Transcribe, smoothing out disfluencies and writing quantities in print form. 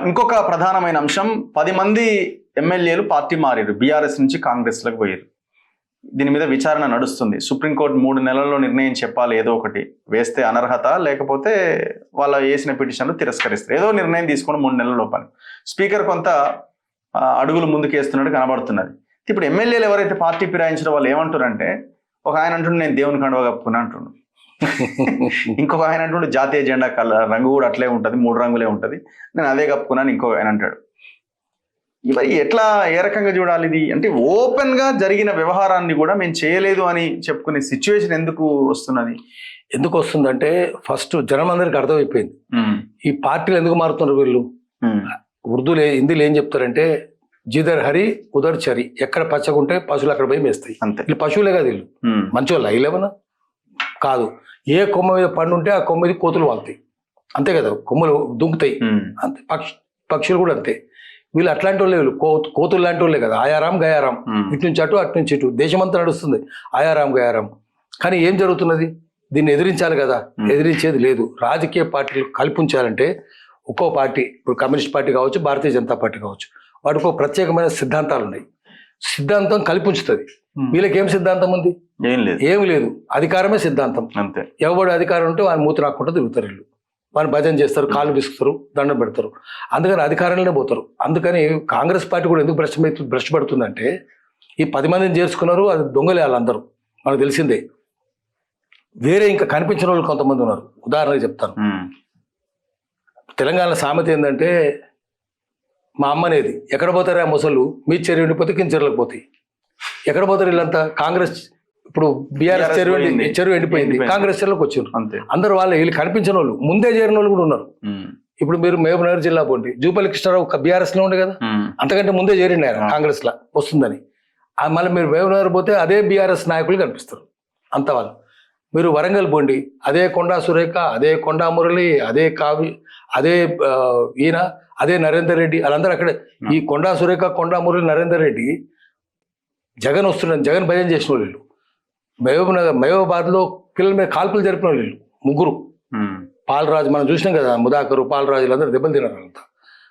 ఇంకొక ప్రధానమైన అంశం 10 మంది ఎమ్మెల్యేలు పార్టీ మారారు, బీఆర్ఎస్ నుంచి కాంగ్రెస్లోకి పోయారు. దీని మీద విచారణ నడుస్తుంది. సుప్రీంకోర్టు 3 నెలల్లో నిర్ణయం చెప్పాలి, ఏదో ఒకటి వేస్తే అనర్హత, లేకపోతే వాళ్ళ వేసిన పిటిషన్లు తిరస్కరిస్తారు. ఏదో నిర్ణయం తీసుకొని 3 నెలల లోపల స్పీకర్ కొంత అడుగులు ముందుకేస్తున్నట్టు కనబడుతున్నది. ఇప్పుడు ఎమ్మెల్యేలు ఎవరైతే పార్టీ ఫిరాయించిన వాళ్ళు ఏమంటారంటే, ఒక ఆయన అంటుండే నేను దేవుని కండువ కప్పుకున్నా అంటుండు, ఇంకొక ఆయన అంటుండే జాతీయ జెండా రంగు కూడా అట్లే ఉంటుంది, 3 రంగులే ఉంటుంది, నేను అదే కప్పుకున్నాను ఇంకో ఆయన అంటాడు. ఇవి ఎట్లా, ఏ రకంగా చూడాలి ఇది? అంటే ఓపెన్ గా జరిగిన వ్యవహారాన్ని కూడా మేము చేయలేదు అని చెప్పుకునే సిచ్యువేషన్ ఎందుకు వస్తున్నది? ఎందుకు వస్తుందంటే ఫస్ట్ జనం అందరికి అర్థమైపోయింది ఈ పార్టీలు ఎందుకు మారుతున్నారు వీళ్ళు. ఉర్దూలో హిందీలో ఏం చెప్తారంటే జిదర్ హరి ఉదర్ చరి, ఎక్కడ పచ్చగుంటే పశువులు అక్కడ పోయి మేస్తాయి. అంతే, వీళ్ళు పశువులే కాదు, వీళ్ళు మంచి వాళ్ళు అయ్యలేమన్నా కాదు. ఏ కొమ్మ మీద పండు ఉంటే ఆ కొమ్మ మీద కోతులు వాళ్తాయి, అంతే కదా, కొమ్మలు దుంకుతాయి అంతే. పక్షులు కూడా అంతే. వీళ్ళు అట్లాంటి వాళ్ళే, వీళ్ళు కోతులు లాంటి వాళ్ళే కదా. ఆయారాం గయారాం, ఇటు నుంచి అటు అటు నుంచి ఇటు, దేశమంతా నడుస్తుంది ఆయారాం గయారాం. కానీ ఏం జరుగుతున్నది? దీన్ని ఎదిరించాలి కదా, ఎదిరించేది లేదు. రాజకీయ పార్టీలు కల్పించాలంటే ఒక్కో పార్టీ, ఇప్పుడు కమ్యూనిస్ట్ పార్టీ కావచ్చు, భారతీయ జనతా పార్టీ కావచ్చు, వాటికి ఒక ప్రత్యేకమైన సిద్ధాంతాలు ఉన్నాయి. సిద్ధాంతం కల్పించుతుంది. వీళ్ళకి ఏం సిద్ధాంతం ఉంది? ఏమి లేదు. అధికారమే సిద్ధాంతం, అంతే. ఎవడు అధికారం ఉంటే వాని మూతి రాకుండా తిరుగుతారు వీళ్ళు, వాడిని భజన చేస్తారు, కాళ్ళు బిసుకుతారు, దండం పెడతారు. అందుకని అధికారంలోనే పోతారు. అందుకని కాంగ్రెస్ పార్టీ కూడా ఎందుకు భ్రష్టపడుతుందంటే, ఈ 10 మందిని చేర్చుకున్నారు, అది దొంగలే వాళ్ళందరూ, మనకు తెలిసిందే. వేరే ఇంకా కనిపించిన వాళ్ళు కొంతమంది ఉన్నారు. ఉదాహరణకు చెప్తాను. తెలంగాణ సామెత ఏంటంటే, మా అమ్మ అనేది, ఎక్కడ పోతారా ముసళ్ళు, మీ చెరువు ఎండిపోతే కింద చెరువులకు పోతాయి. ఎక్కడ పోతారు వీళ్ళంతా? కాంగ్రెస్, ఇప్పుడు బీఆర్ఎస్ చెరువు ఎండిపోయింది, కాంగ్రెస్ చెరువులకు వచ్చారు అంతే. అందరూ వాళ్ళే, వీళ్ళు కనిపించిన వాళ్ళు, ముందే చేరిన వాళ్ళు కూడా ఉన్నారు. ఇప్పుడు మీరు మహబూబ్నగర్ జిల్లా పోండి, జూపల్లి కృష్ణారావు బీఆర్ఎస్ లో ఉండే కదా, అంతకంటే ముందే చేరిండు ఆయన కాంగ్రెస్ లా వస్తుందని. మళ్ళీ మీరు మహబూబ్నగర్ పోతే అదే బీఆర్ఎస్ నాయకులు కనిపిస్తారు అంత వాళ్ళు. మీరు వరంగల్ పోండి, అదే కొండా సురేఖ, అదే కొండా మురళి, అదే అదే ఈయన, అదే నరేందర్ రెడ్డి, వాళ్ళందరూ అక్కడే. ఈ కొండా సురేఖ, కొండా మురళి, నరేందర్ రెడ్డి జగన్ వస్తున్నాడు, జగన్ భయం చేసిన వాళ్ళు. మహబూబాబాద్ లో పిల్లల మీద కాల్పులు జరిపిన వాళ్ళు 3 పాలరాజు, మనం చూసినాం కదా, ముదాకరు, పాలరాజులు అందరూ దెబ్బలు తిన్నారు అంతా.